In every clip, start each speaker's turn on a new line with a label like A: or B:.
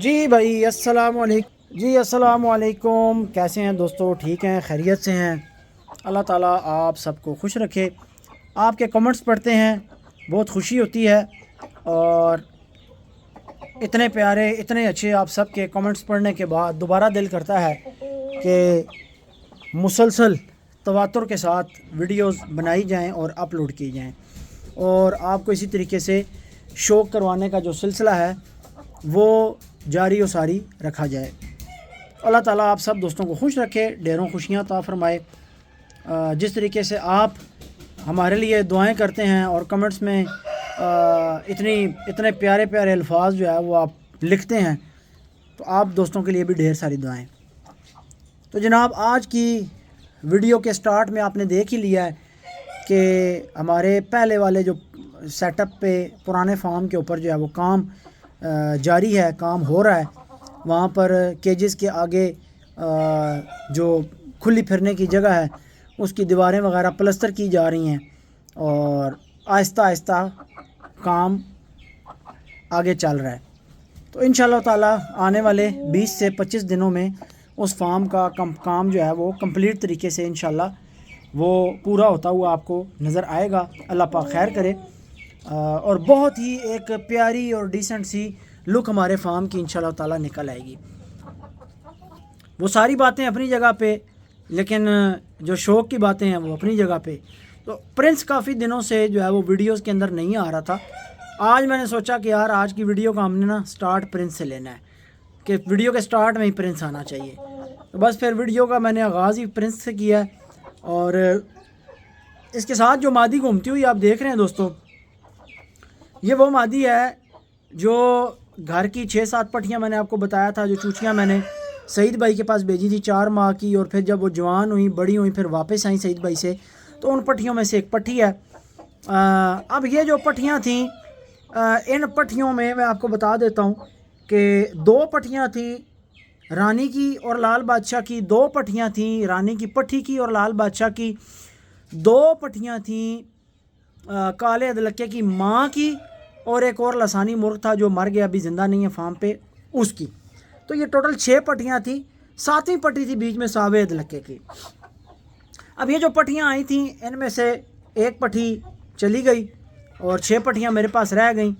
A: जी भाई अस्सलाम वालेकुम। जी अस्सलाम वालेकुम। कैसे हैं दोस्तों? ठीक हैं, खैरियत से हैं? अल्लाह ताला आप सबको खुश रखे। आपके कमेंट्स पढ़ते हैं, बहुत खुशी होती है। और इतने प्यारे, इतने अच्छे आप सबके कमेंट्स पढ़ने के बाद दोबारा दिल करता है कि मुसलसल तवातुर के साथ वीडियोस बनाई जाएं और अपलोड की जाएं, और आपको इसी तरीके से शौक़ करवाने का जो सिलसिला है वो जारी व सारी रखा जाए। अल्लाह ताला आप सब दोस्तों को खुश रखे, ढेरों खुशियाँ अता फरमाए। जिस तरीके से आप हमारे लिए दुआएं करते हैं और कमेंट्स में इतने प्यारे प्यारे अल्फाज जो है वो आप लिखते हैं, तो आप दोस्तों के लिए भी ढेर सारी दुआएं। तो जनाब, आज की वीडियो के स्टार्ट में आपने देख ही लिया है कि हमारे पहले वाले जो सेटअप पे पुराने फार्म के ऊपर जो है वो काम जारी है, काम हो रहा है। वहाँ पर केजेस के आगे जो खुली फिरने की जगह है उसकी दीवारें वगैरह प्लस्तर की जा रही हैं और आहिस्ता आहिस्ता काम आगे चल रहा है। तो इंशाल्लाह ताला आने वाले 20 से 25 दिनों में उस फार्म का काम जो है वो कंप्लीट तरीके से इंशाल्लाह वो पूरा होता हुआ आपको नज़र आएगा। अल्लाह पाक खैर करे। और बहुत ही एक प्यारी और डिसेंट सी लुक हमारे फार्म की इंशाल्लाह ताला निकल आएगी। वो सारी बातें अपनी जगह पे, लेकिन जो शौक़ की बातें हैं वो अपनी जगह पे। तो प्रिंस काफ़ी दिनों से जो है वो वीडियोस के अंदर नहीं आ रहा था। आज मैंने सोचा कि यार आज की वीडियो का हमने ना स्टार्ट प्रिंस से लेना है, कि वीडियो के स्टार्ट में ही प्रिंस आना चाहिए। तो बस फिर वीडियो का मैंने आगाज़ ही प्रिंस से किया है। और इसके साथ जो मादी घूमती हुई आप देख रहे हैं दोस्तों, ये वो मादी है जो घर की 6-7 पट्टियाँ मैंने आपको बताया था, जो चूचियाँ मैंने सईद भाई के पास भेजी थी 4 माह की, और फिर जब वो जवान हुई, बड़ी हुई, फिर वापस आई सईद भाई से, तो उन पट्टियों में से एक पट्टी है। अब ये जो पट्टियाँ थीं, इन पट्टियों में मैं आपको बता देता हूँ कि 2 पट्टियाँ थी रानी की और लाल बादशाह की, 2 पट्टियाँ थी रानी की पट्टी की और लाल बादशाह की, 2 पट्टियाँ थी काले अदलके की माँ की, और एक और लसानी मुर्ग था जो मर गया, अभी ज़िंदा नहीं है फार्म पे, उसकी। तो ये टोटल 6 पट्टियाँ थी। 7वीं पट्टी थी बीच में सावे अदलके की। अब ये जो पट्टियाँ आई थी इनमें से एक पट्टी चली गई और 6 पट्टियाँ मेरे पास रह गई,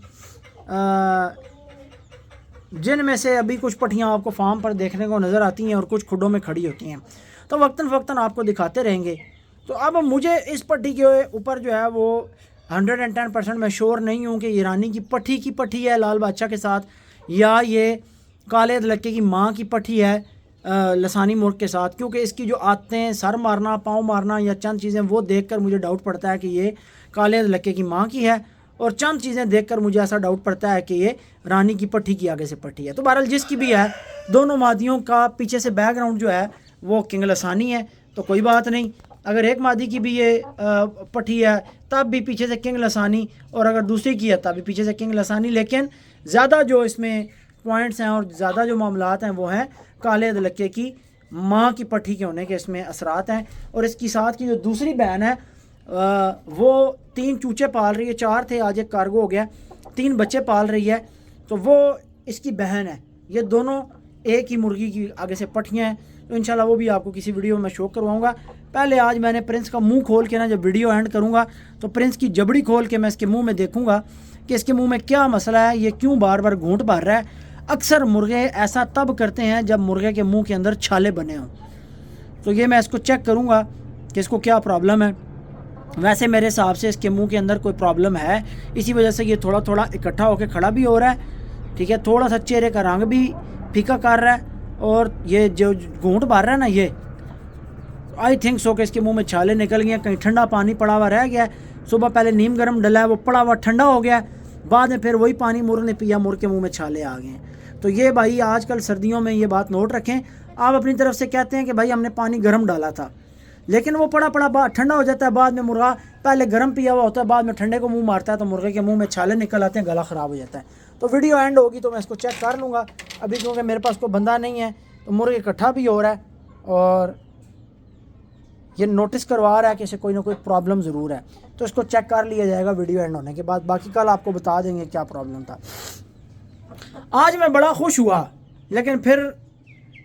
A: जिनमें से अभी कुछ पट्टियाँ आपको फार्म पर देखने को नज़र आती हैं और कुछ खुडों में खड़ी होती हैं। तो वक्तन फ़क्तन आपको दिखाते रहेंगे। तो अब मुझे इस पट्टी के ऊपर जो है वो 110% मैं श्योर नहीं हूँ कि ये रानी की पट्टी है लाल बादशाह के साथ, या ये काले अदलके की माँ की पट्टी है लसानी मुर्ग के साथ, क्योंकि इसकी जो आदतें, सर मारना, पाँव मारना या चंद चीज़ें, वो देखकर मुझे डाउट पड़ता है कि ये काले अदलके की माँ की है, और चंद चीज़ें देखकर मुझे ऐसा डाउट पड़ता है कि ये रानी की पट्टी की आगे से पट्टी है। तो बहरहाल जिसकी भी है, दोनों मादियों का पीछे से बैकग्राउंड जो है वो किंग लसानी है, तो कोई बात नहीं। अगर एक मादी की भी ये पट्टी है तब भी पीछे से किंग लसानी, और अगर दूसरी की है तब भी पीछे से किंग लसानी। लेकिन ज़्यादा जो इसमें पॉइंट्स हैं और ज़्यादा जो मामलात हैं वो हैं काले अदलके की माँ की पट्टी के होने के इसमें असरात हैं। और इसकी साथ की जो दूसरी बहन है वो 3 चूचे पाल रही है, 4 थे, आज एक कार्गो हो गया, 3 बच्चे पाल रही है, तो वो इसकी बहन है। ये दोनों एक ही मुर्गी की आगे से पट्टियाँ हैं। तो इंशाल्लाह वो भी आपको किसी वीडियो में शो करवाऊँगा। पहले आज मैंने प्रिंस का मुंह खोल के ना, जब वीडियो एंड करूँगा तो प्रिंस की जबड़ी खोल के मैं इसके मुंह में देखूँगा कि इसके मुंह में क्या मसला है, ये क्यों बार बार घूंट भर रहा है। अक्सर मुर्गे ऐसा तब करते हैं जब मुर्गे के मुंह के अंदर छाले बने हों। तो ये मैं इसको चेक करूँगा कि इसको क्या प्रॉब्लम है। वैसे मेरे हिसाब से इसके मुंह के अंदर कोई प्रॉब्लम है, इसी वजह से ये थोड़ा थोड़ा इकट्ठा होकर खड़ा भी हो रहा है। ठीक है, थोड़ा सा चेहरे का रंग भी फीका कर रहा है, और ये जो घूंट भर रहा है ना, ये आई थिंक सो कि इसके मुंह में छाले निकल गए हैं। कहीं ठंडा पानी पड़ा हुआ रह गया है, सुबह पहले नीम गर्म डला है, वो पड़ा हुआ ठंडा हो गया, बाद में फिर वही पानी मुर्ग ने पिया, मुर्ग के मुंह में छाले आ गए हैं। तो ये भाई आजकल सर्दियों में ये बात नोट रखें। आप अपनी तरफ से कहते हैं कि भाई हमने पानी गर्म डाला था, लेकिन वो पड़ा ठंडा हो जाता है, बाद में मुर्गा पहले गर्म पिया हुआ होता है, बाद में ठंडे को मुंह मारता है, तो मुर्गे के मुंह में छाले निकल आते हैं, गला ख़राब हो जाता है। तो वीडियो एंड होगी तो मैं इसको चेक कर लूँगा। अभी क्योंकि मेरे पास कोई बंदा नहीं है, तो मुर्ग इकट्ठा भी हो रहा है और ये नोटिस करवा रहा है कि इसे कोई ना कोई प्रॉब्लम ज़रूर है। तो इसको चेक कर लिया जाएगा वीडियो एंड होने के बाद, बाकी कल आपको बता देंगे क्या प्रॉब्लम था। आज मैं बड़ा खुश हुआ, लेकिन फिर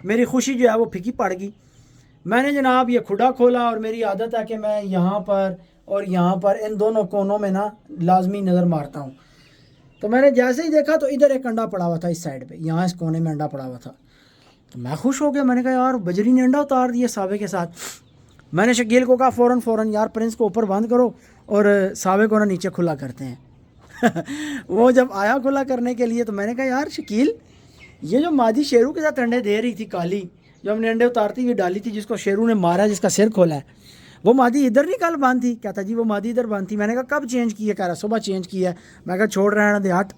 A: मेरी खुशी जो है वो फीकी पड़ गई। मैंने जनाब ये खुडा खोला और मेरी आदत है कि मैं यहाँ पर और यहाँ पर इन दोनों कोनों में ना लाजमी नज़र मारता हूँ। तो मैंने जैसे ही देखा तो इधर एक अंडा पड़ा हुआ था, इस साइड पे, यहाँ इस कोने में अंडा पड़ा हुआ था। तो मैं खुश हो गया, मैंने कहा यार बजरी ने अंडा उतार दिया सावे के साथ। मैंने शकील को कहा फ़ौरन यार प्रिंस को ऊपर बंद करो और सावे को ना नीचे खुला करते हैं। वो जब आया खुला करने के लिए तो मैंने कहा यार शकील, ये जो मादी शेरू के साथ अंडे दे रही थी काली, जो हमने अंडे उतारती हुई डाली थी, जिसको शेरू ने मारा, जिसका सिर खोला है, वो मादी इधर नहीं कल बांध थी? कहता जी वो मादी इधर बांध थी। मैंने कहा कब चेंज की है? कह रहा सुबह चेंज किया है। मैं कहा छोड़ रहा है देहात।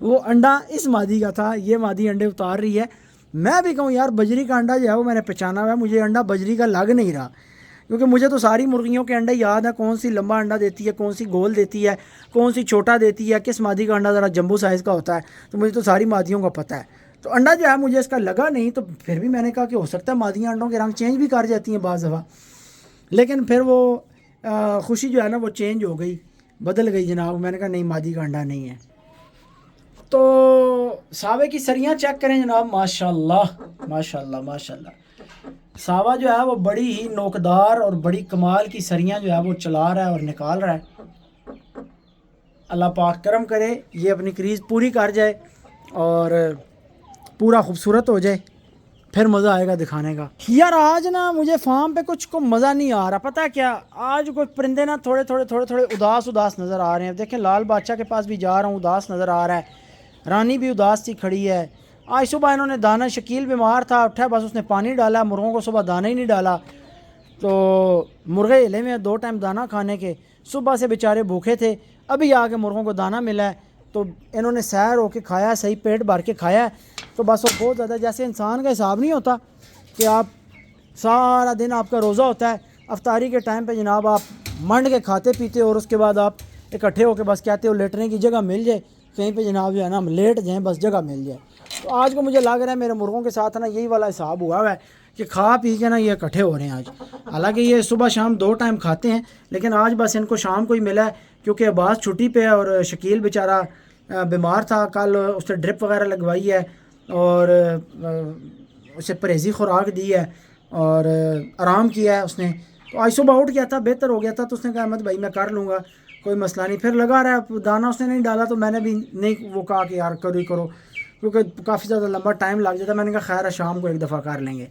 A: वो अंडा इस मादी का था, ये मादी अंडे उतार रही है। मैं भी कहूँ यार बजरी का अंडा जो है वो मैंने पहचाना हुआ है, मुझे अंडा बजरी का लग नहीं रहा, क्योंकि मुझे तो सारी मुर्गियों के अंडे याद है, कौन सी लंबा अंडा देती है, कौन सी गोल देती है, कौन सी छोटा देती है, किस मादी का अंडा ज़रा जंबू साइज़ का होता है। तो मुझे तो सारी मादियों का पता है। तो अंडा जो है मुझे इसका लगा नहीं, तो फिर भी मैंने कहा कि हो सकता है मादियाँ अंडों के रंग चेंज भी कर जाती हैं बाज़ दफ़ा। लेकिन फिर वो खुशी जो है ना वो चेंज हो गई, बदल गई जनाब। मैंने कहा नहीं, मादी का अंडा नहीं है। तो सावे की सरियाँ चेक करें जनाब, माशाल्लाह माशाल्लाह माशाल्लाह। सावा जो है वो बड़ी ही नोकदार और बड़ी कमाल की सरियाँ जो है वो चला रहा है और निकाल रहा है। अल्लाह पाक करम करे, ये अपनी क्रीज़ पूरी कर जाए और पूरा खूबसूरत हो जाए, फिर मज़ा आएगा दिखाने का। यार आज ना मुझे फार्म पे कुछ को मज़ा नहीं आ रहा, पता है क्या, आज कोई परिंदे ना थोड़े थोड़े उदास नज़र आ रहे हैं। देखें लाल बादशाह के पास भी जा रहा हूँ, उदास नज़र आ रहा है, रानी भी उदास सी खड़ी है। आज सुबह इन्होंने दाना, शकील बीमार था, उठा बस उसने पानी डाला, मुर्गों को सुबह दाना ही नहीं डाला। तो मुर्गे हिले में 2 टाइम दाना खाने के, सुबह से बेचारे भूखे थे, अभी आके मुर्गों को दाना मिला है तो इन्होंने सैर होके खाया, सही पेट भर के खाया। तो बस वो बहुत ज़्यादा, जैसे इंसान का हिसाब नहीं होता कि आप सारा दिन आपका रोज़ा होता है, अफ्तारी के टाइम पे जनाब आप मंड के खाते पीते और उसके बाद आप इकट्ठे होकर बस कहते हो लेटने की जगह मिल जाए कहीं पे जनाब, जो है ना हम लेट जाएँ, बस जगह मिल जाए। तो आज को मुझे लग रहा है मेरे मुर्गों के साथ ना यही वाला हिसाब हुआ है कि खा पी के ना ये इकट्ठे हो रहे हैं आज। हालांकि ये सुबह शाम 2 टाइम खाते हैं, लेकिन आज बस इनको शाम को ही मिला है, क्योंकि अब्बास छुट्टी पे है और शकील बेचारा बीमार था, कल उससे ड्रिप वगैरह लगवाई है और उसे परहेज़ी खुराक दी है और आराम किया है उसने। तो आज सुबह उठ गया था, बेहतर हो गया था, तो उसने कहा अहमद भाई मैं कर लूँगा, कोई मसला नहीं। फिर लगा रहा है, दाना उसने नहीं डाला तो मैंने भी नहीं वो कहा कि यार करो ही करो, क्योंकि काफ़ी ज़्यादा लंबा टाइम लग जाता। मैंने कहा खैर है शाम को एक दफ़ा कर लेंगे।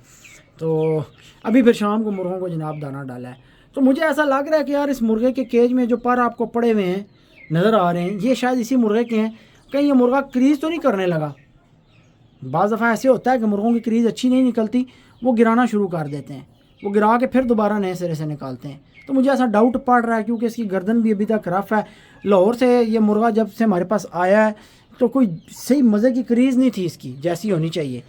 A: तो अभी फिर शाम को मुर्गों को जनाब दाना डाला है। तो मुझे ऐसा लग रहा है कि यार इस मुर्गे के केज में जो पर आपको पड़े हुए हैं नज़र आ रहे हैं, ये शायद इसी मुर्गे के हैं। कहीं ये मुर्गा क्रीज़ तो नहीं करने लगा? बाज़ दफ़ा ऐसे होता है कि मुर्गों की क्रीज़ अच्छी नहीं निकलती, वो गिराना शुरू कर देते हैं, वो गिरा के फिर दोबारा नए सिरे से निकालते हैं। तो मुझे ऐसा डाउट पड़ रहा है, क्योंकि इसकी गर्दन भी अभी तक रफ़ है। लाहौर से ये मुर्गा जब से हमारे पास आया है तो कोई सही मज़े की क्रीज़ नहीं थी इसकी, जैसी होनी चाहिए।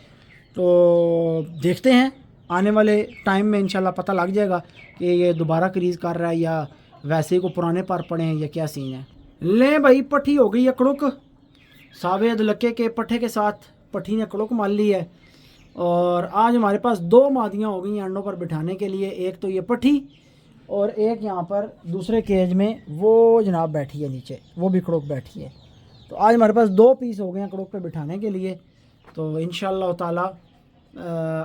A: तो देखते हैं आने वाले टाइम में इंशाल्लाह पता लग जाएगा कि ये दोबारा क्रीज़ कर रहा है या वैसे ही को पुराने पर पड़े हैं या क्या सीन है। ले भाई पट्ठी हो गई है कड़ुक, सावे अदलके के पट्ठे के साथ पट्ठी ने कड़ुक मार ली है। और आज हमारे पास 2 मादियाँ हो गई हैं अंडों पर बिठाने के लिए, एक तो ये पट्ठी और एक यहाँ पर दूसरे केज में वो जनाब बैठी है नीचे, वो भी कड़ुक बैठी है। तो आज हमारे पास 2 पीस हो गए हैं कड़ुक पे बिठाने के लिए। तो इंशाअल्लाह ताला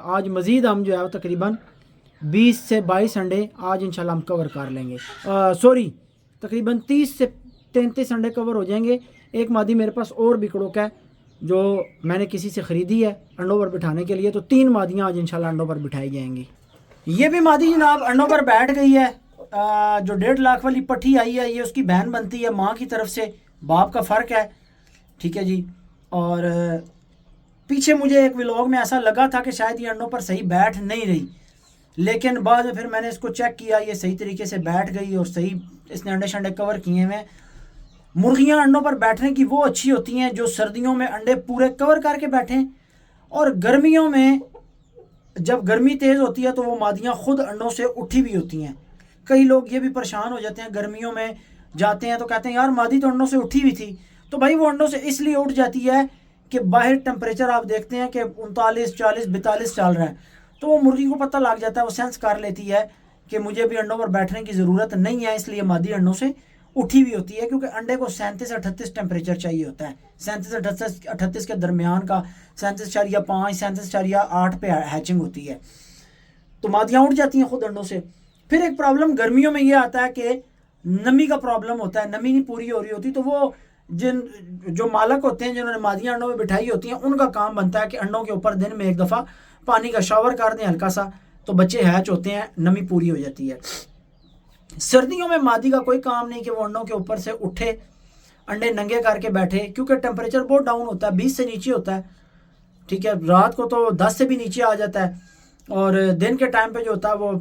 A: आज मज़ीद हम जो है वो तकरीबन 20 से 22 अंडे आज इंशाल्लाह हम कवर कर लेंगे। सॉरी, तकरीबन 30 से 33 अंडे कवर हो जाएंगे। एक मादी मेरे पास और भी कड़ुक है जो मैंने किसी से ख़रीदी है अंडों पर बिठाने के लिए। तो 3 मादियाँ आज इंशाल्लाह अंडों पर बिठाई जाएंगी। ये भी मादी जनाब अंडों पर बैठ गई है। जो 1.5 लाख वाली पट्ठी आई है ये उसकी बहन बनती है, माँ की तरफ से, बाप का फ़र्क है, ठीक है जी। और पीछे मुझे एक व्लॉग में ऐसा लगा था कि शायद ये अंडों पर सही बैठ नहीं रही, लेकिन बाद में फिर मैंने इसको चेक किया, ये सही तरीके से बैठ गई और सही इसने अंडे शंडे कवर किए हुए। मुर्गियाँ अंडों पर बैठने की वो अच्छी होती हैं जो सर्दियों में अंडे पूरे कवर करके बैठें, और गर्मियों में जब गर्मी तेज़ होती है तो वो मादियाँ खुद अंडों से उठी भी होती हैं। कई लोग ये भी परेशान हो जाते हैं, गर्मियों में जाते हैं तो कहते हैं यार मादी तो अंडों से उठी हुई थी। तो भाई वो अंडों से इसलिए उठ जाती है कि बाहर टेम्परेचर आप देखते हैं कि 39, 40, 42 चल रहा है, तो वो मुर्गी को पता लग जाता है, वो सेंस कर लेती है कि मुझे भी अंडों पर बैठने की ज़रूरत नहीं है, इसलिए मादी अंडों से उठी हुई होती है, क्योंकि अंडे को 37-38 टेम्परेचर चाहिए होता है, 37-38 के दरमियान का, 37.5 37.8 पे हैचिंग होती है। तो मादियाँ उठ जाती हैं खुद अंडों से। फिर एक प्रॉब्लम गर्मियों में ये आता है कि नमी का प्रॉब्लम होता है, नमी नहीं पूरी हो रही होती, तो वो जो मालक होते हैं जिन्होंने मादियाँ अंडों में बिठाई होती हैं, उनका काम बनता है कि अंडों के ऊपर दिन में एक दफ़ा पानी का शावर कर दें हल्का सा, तो बच्चे हैच होते हैं, नमी पूरी हो जाती है। सर्दियों में मादी का कोई काम नहीं कि वो अंडों के ऊपर से उठे, अंडे नंगे करके बैठे, क्योंकि टेम्परेचर बहुत डाउन होता है, 20 से नीचे होता है, ठीक है। रात को तो 10 से भी नीचे आ जाता है, और दिन के टाइम पे जो होता है वो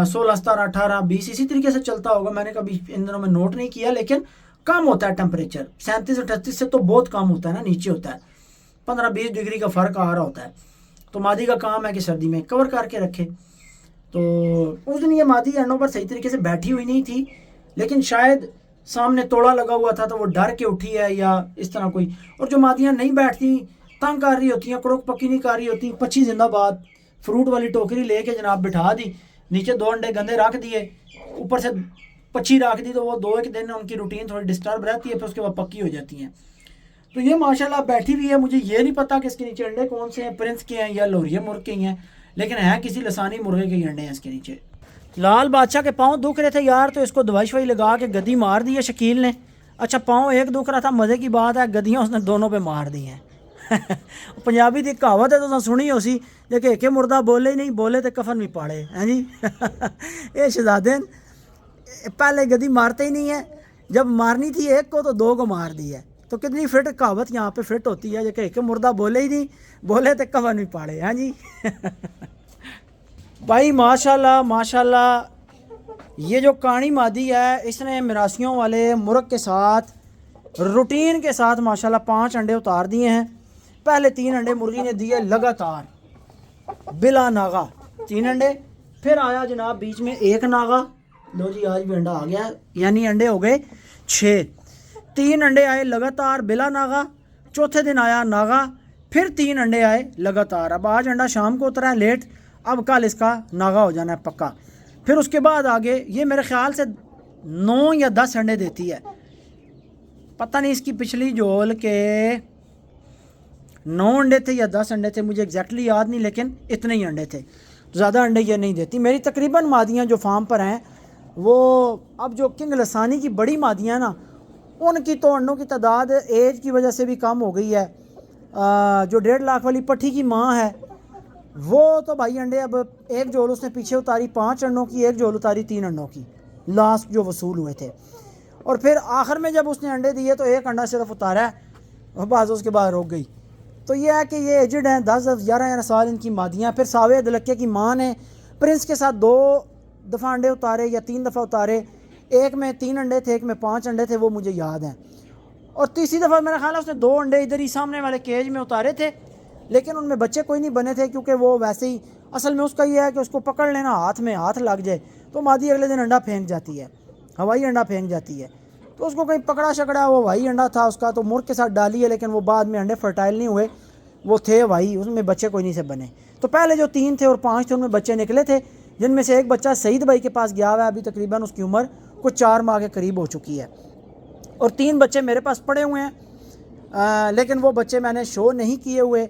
A: 16, 17, 18, 20 इसी तरीके से चलता होगा। मैंने कभी इन दिनों में नोट नहीं किया, लेकिन कम होता है टेम्परेचर, 37-38 से तो बहुत कम होता है ना, नीचे होता है, 15-20 डिग्री का फ़र्क आ रहा होता है। तो मादी का काम है कि सर्दी में कवर करके रखे। तो उस दिन ये मादी अंडों पर सही तरीके से बैठी हुई नहीं थी, लेकिन शायद सामने तोड़ा लगा हुआ था तो वो डर के उठी है या इस तरह कोई। और जो मादियाँ नहीं बैठती, तंग कर रही होती हैं, कड़क पक्की नहीं कर रही होती, 25 जिंदाबाद फ्रूट वाली टोकरी लेके जनाब बिठा दी, नीचे 2 अंडे गंदे रख दिए, ऊपर से 25 रख दी, तो वो 2-1 दिन उनकी रूटीन थोड़ी डिस्टर्ब रहती है, फिर उसके बाद पक्की हो जाती हैं। तो ये माशाल्लाह बैठी हुई है। मुझे ये नहीं पता कि इसके नीचे अंडे कौन से हैं, प्रिंस के हैं या लोरिया मुर्ग के हैं, लेकिन है किसी लसानी मुर्गे के ही अंडे हैं इसके नीचे। लाल बादशाह के पाँव दुख रहे थे यार, तो इसको दवाई शवाई लगा के गद्दी मार दी है शकील ने। अच्छा, पाँव एक दुख रहा था, मज़े की बात है, गद्दियाँ उसने दोनों पे मार दी हैं। पंजाबी की कहावत है, तो सुनी हो सी, जे के मुर्दा बोले ही नहीं, बोले तो कफन भी पाड़े हैं जी। ये शहजादे पहले गद्दी मारते ही नहीं है, जब मारनी थी एक को तो 2 को मार दी है। तो कितनी फिट कहावत यहाँ पे फिट होती है, जो कि मुर्दा बोले ही नहीं, बोले तो कफन भी पाड़े हैं जी। भाई माशाल्लाह माशाल्लाह, ये जो कानी मादी है, इसने मिरासियों वाले मुर्ग के साथ रूटीन के साथ माशाल्लाह 5 अंडे उतार दिए हैं। पहले 3 अंडे मुर्गी ने दिए लगातार बिला नागा, 3 अंडे। फिर आया जनाब बीच में 1 नागा, लो जी आज भी अंडा आ गया, यानी अंडे हो गए 6। 3 अंडे आए लगातार बिला नागा, चौथे दिन आया नागा, फिर 3 अंडे आए लगातार। अब आज अंडा शाम को उतरा है लेट, अब कल इसका नागा हो जाना है पक्का। फिर उसके बाद आगे ये मेरे ख्याल से 9 या 10 अंडे देती है, पता नहीं इसकी पिछली जोल के 9 अंडे थे या 10 अंडे थे, मुझे एग्जैक्टली याद नहीं, लेकिन इतने ही अंडे थे, ज़्यादा अंडे ये नहीं देती। मेरी तकरीबन मादियाँ जो फार्म पर हैं, वो अब जो किंग लसानी की बड़ी मादियाँ ना, उनकी तो अंडों की तादाद एज की वजह से भी कम हो गई है। जो 1.5 लाख वाली पट्टी की माँ है, वो तो भाई अंडे, अब एक जोल उसने पीछे उतारी 5 अंडों की, एक जोल उतारी 3 अंडों की, लास्ट जो वसूल हुए थे। और फिर आखिर में जब उसने अंडे दिए तो 1 अंडा सिर्फ उतारा है, और बस उसके बाद रुक गई। तो ये है कि ये एजड हैं, 10-11 साल इनकी मादियाँ। फिर सावे दलक्के की माँ ने प्रिंस के साथ 2 दफ़ा अंडे उतारे या 3 दफ़ा उतारे, एक में 3 अंडे थे, एक में 5 अंडे थे, वो मुझे याद हैं। और तीसरी दफ़ा मेरा ख्याल है उसने 2 अंडे इधर ही सामने वाले केज में उतारे थे, लेकिन उनमें बच्चे कोई नहीं बने थे, क्योंकि वो वैसे ही, असल में उसका ये है कि उसको पकड़ लेना, हाथ में हाथ लग जाए तो मादी अगले दिन अंडा फेंक जाती है, हवाई अंडा फेंक जाती है। तो उसको कहीं पकड़ा शकड़ा, वो हवाई अंडा था उसका, तो मुर्ग के साथ डाली है, लेकिन वो बाद में अंडे फर्टाइल नहीं हुए, वो थे हवाई, उसमें बच्चे कोई नहीं से बने। तो पहले जो 3 थे और 5 थे, उनमें बच्चे निकले थे, जिनमें से एक बच्चा सईद भाई के पास गया हुआ है, अभी तकरीबन उसकी उम्र कुछ 4 माह के करीब हो चुकी है, और 3 बच्चे मेरे पास पड़े हुए हैं। लेकिन वो बच्चे मैंने शो नहीं किए हुए,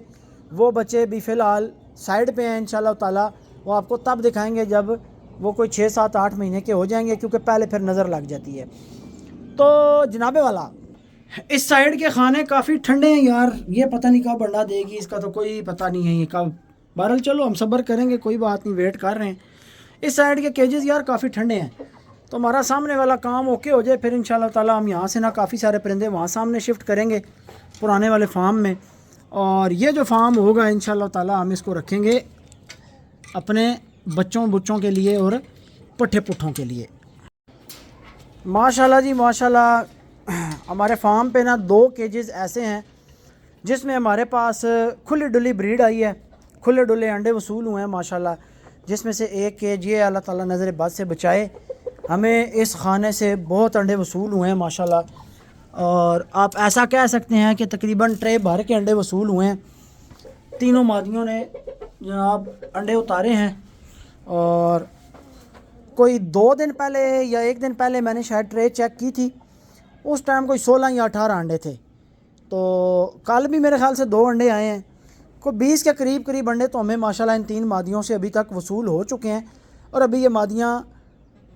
A: वो बच्चे भी फ़िलहाल साइड पे हैं। इंशाल्लाह ताला वो आपको तब दिखाएंगे जब वो कोई 6, 7, 8 महीने के हो जाएंगे, क्योंकि पहले फिर नज़र लग जाती है। तो जनाबे वाला, इस साइड के खाने काफ़ी ठंडे हैं यार, ये पता नहीं कब अंडा देगी, इसका तो कोई पता नहीं है ये कब। बहरहाल चलो हम सब्र करेंगे, कोई बात नहीं, वेट कर रहे हैं। इस साइड के केजेस यार काफ़ी ठंडे हैं, तो हमारा सामने वाला काम ओके हो जाए, फिर इंशाल्लाह ताला हम यहाँ से ना काफ़ी सारे परिंदे वहाँ सामने शिफ्ट करेंगे पुराने वाले फार्म में, और ये जो फार्म होगा इंशाल्लाह ताला हम इसको रखेंगे अपने बच्चों बुच्चों के लिए और पट्ठे पुट्ठों के लिए। माशाल्लाह जी माशाल्लाह, हमारे फार्म पे ना 2 केजेस ऐसे हैं जिसमें हमारे पास खुली डुली ब्रीड आई है, खुले डुले अंडे वसूल हुए हैं माशाल्लाह, जिसमें से एक केज ये अल्लाह ताला नज़र बद से बचाए, हमें इस खाने से बहुत अंडे वसूल हुए हैं माशाल्लाह। और आप ऐसा कह सकते हैं कि तकरीबन ट्रे भर के अंडे वसूल हुए हैं। तीनों मादियों ने जनाब अंडे उतारे हैं, और कोई 2 दिन पहले या 1 दिन पहले मैंने शायद ट्रे चेक की थी, उस टाइम कोई 16 या 18 अंडे थे। तो कल भी मेरे ख्याल से 2 अंडे आए हैं, कोई 20 के करीब अंडे तो हमें माशाल्लाह इन 3 मादियों से अभी तक वसूल हो चुके हैं। और अभी ये मादियाँ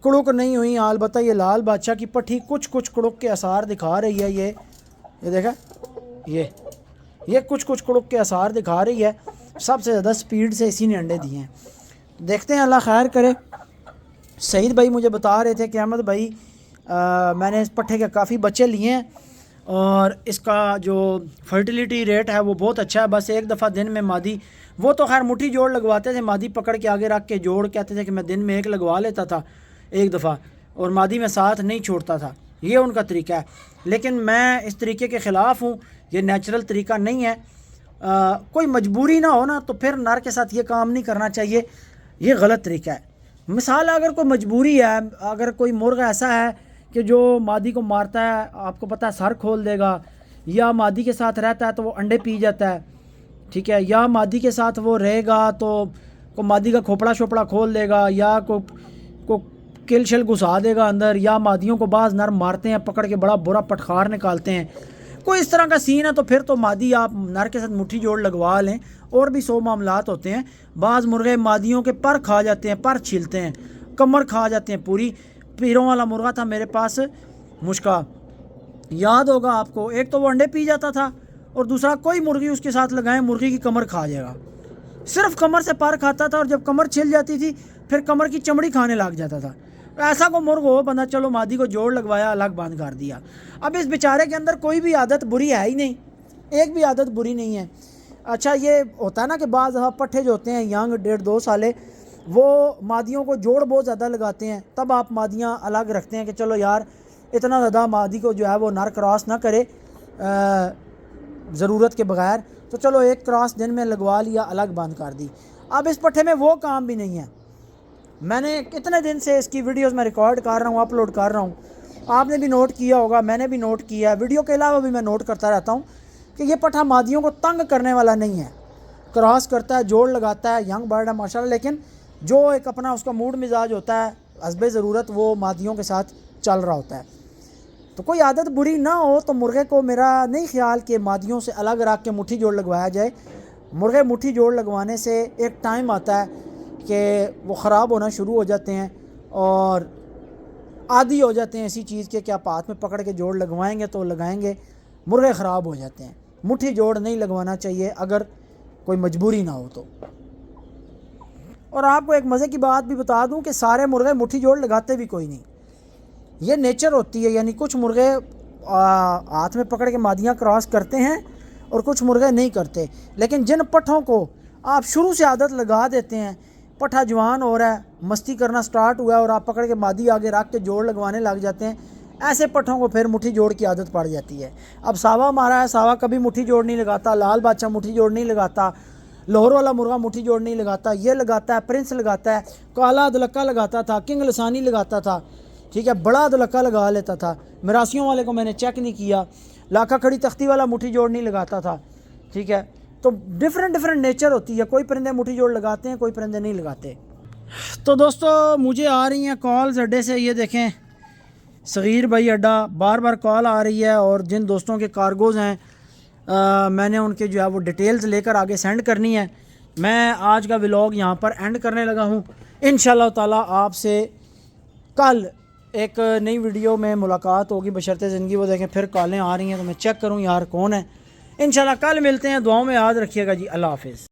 A: कुड़ुक नहीं हुई, अलबत्ता ये लाल बादशाह की पट्टी कुछ कुड़ुक के आसार दिखा रही है। ये देखा, ये कुछ कुड़ुक के आसार दिखा रही है। सबसे ज़्यादा स्पीड से इसी ने अंडे दिए हैं। देखते हैं, अल्लाह खैर करे। सईद भाई मुझे बता रहे थे कि अहमद भाई मैंने इस पट्ठे के काफ़ी बच्चे लिए हैं और इसका जो फर्टिलिटी रेट है वो बहुत अच्छा है। बस एक दफ़ा दिन में मादी, वो तो खैर मुट्ठी जोड़ लगवाते थे, मादी पकड़ के आगे रख के जोड़ कहते थे कि मैं दिन में एक लगवा लेता था एक दफ़ा, और मादी में साथ नहीं छोड़ता था। ये उनका तरीका है, लेकिन मैं इस तरीके के ख़िलाफ़ हूँ। ये नेचुरल तरीका नहीं है। कोई मजबूरी ना हो ना तो फिर नर के साथ ये काम नहीं करना चाहिए, ये गलत तरीका है। मिसाल अगर कोई मजबूरी है, अगर कोई मुर्ग ऐसा है कि जो मादी को मारता है, आपको पता है सर खोल देगा, या मादी के साथ रहता है तो वो अंडे पी जाता है, ठीक है, या मादी के साथ वो रहेगा तो को मादी का खोपड़ा शोपड़ा खोल देगा, या को किल शिल घुसा देगा अंदर, या मादियों को बाज़ नर मारते हैं पकड़ के, बड़ा बुरा पटखार निकालते हैं, कोई इस तरह का सीन है तो फिर तो मादी आप नर के साथ मुट्ठी जोड़ लगवा लें। और भी 100 मामलात होते हैं। बाज़ मुर्गे मादियों के पर खा जाते हैं, पर छीलते हैं, कमर खा जाते हैं पूरी। पीरों वाला मुर्गा था मेरे पास, मुश्का, याद होगा आपको। एक तो वो अंडे पी जाता था और दूसरा कोई मुर्गी उसके साथ लगाएं मुर्गी की कमर खा जाएगा। सिर्फ कमर से पर खाता था और जब कमर छिल जाती थी फिर कमर की चमड़ी खाने लग जाता था। ऐसा को मुर्ग हो बंदा, चलो मादी को जोड़ लगवाया, अलग बंद कर दिया। अब इस बेचारे के अंदर कोई भी आदत बुरी है ही नहीं, एक भी आदत बुरी नहीं है। अच्छा, ये होता है ना कि बाज़ पट्ठे जो होते हैं यंग 1.5-2 साले, वो मादियों को जोड़ बहुत ज़्यादा लगाते हैं, तब आप मादियाँ अलग रखते हैं कि चलो यार इतना ज़्यादा मादी को जो है वो नर क्रॉस ना करे ज़रूरत के बगैर, तो चलो एक क्रॉस दिन में लगवा लिया, अलग बंद कर दी। अब इस पट्ठे में वो काम भी नहीं है। मैंने कितने दिन से इसकी वीडियोस में रिकॉर्ड कर रहा हूँ, अपलोड कर रहा हूँ, आपने भी नोट किया होगा, मैंने भी नोट किया है, वीडियो के अलावा भी मैं नोट करता रहता हूँ कि ये पट्ठा मादियों को तंग करने वाला नहीं है। क्रॉस करता है, जोड़ लगाता है, यंग बर्ड है माशाल्लाह, लेकिन जो एक अपना उसका मूड मिजाज होता है हस्बे ज़रूरत, वो मादियों के साथ चल रहा होता है। तो कोई आदत बुरी ना हो तो मुर्गे को मेरा नहीं ख्याल कि मादियों से अलग रख के मुट्ठी जोड़ लगवाया जाए। मुर्गे मुट्ठी जोड़ लगवाने से एक टाइम आता है कि वो ख़राब होना शुरू हो जाते हैं और आदी हो जाते हैं इसी चीज़ के कि आप हाथ में पकड़ के जोड़ लगवाएंगे तो लगाएंगे, मुर्गे ख़राब हो जाते हैं। मुट्ठी जोड़ नहीं लगवाना चाहिए अगर कोई मजबूरी ना हो तो। और आपको एक मज़े की बात भी बता दूं कि सारे मुर्गे मुट्ठी जोड़ लगाते भी कोई नहीं, ये नेचर होती है। यानी कुछ मुर्गे हाथ में पकड़ के मादियाँ क्रॉस करते हैं और कुछ मुर्गे नहीं करते। लेकिन जिन पट्ठों को आप शुरू से आदत लगा देते हैं, पट्ठा जवान हो रहा है, मस्ती करना स्टार्ट हुआ है और आप पकड़ के मादी आगे रख के जोड़ लगवाने लग जाते हैं, ऐसे पट्ठों को फिर मुट्ठी जोड़ की आदत पड़ जाती है। अब सावा मारा है, सावा कभी मुट्ठी जोड़ नहीं लगाता, लाल बादशाह मुट्ठी जोड़ नहीं लगाता, लाहौर वाला मुर्गा मुट्ठी जोड़ नहीं लगाता, ये लगाता है, प्रिंस लगाता है, काला अदलक्का लगाता था, किंग लसानी लगाता था, ठीक है, बड़ा अदलक्का लगा लेता था। मिरासियों वाले को मैंने चेक नहीं किया, लाखा खड़ी तख्ती वाला मुट्ठी जोड़ नहीं लगाता था, ठीक है। तो डिफरेंट नेचर होती है, कोई परिंदे मुट्ठी जोड़ लगाते हैं, कोई परिंदे नहीं लगाते। तो दोस्तों मुझे आ रही हैं कॉल्स अड्डे से, ये देखें सगीर भाई अड्डा, बार बार कॉल आ रही है और जिन दोस्तों के कार्गोज़ हैं मैंने उनके जो है वो डिटेल्स लेकर आगे सेंड करनी है। मैं आज का व्लॉग यहाँ पर एंड करने लगा हूँ। इंशाल्लाह ताला आपसे कल एक नई वीडियो में मुलाकात होगी बशर्ते ज़िंदगी। वो देखें फिर कॉलें आ रही हैं तो मैं चेक करूँ यार कौन है। इंशाल्लाह कल मिलते हैं, दुआओं में याद रखिएगा जी। अल्लाह हाफ़िज़।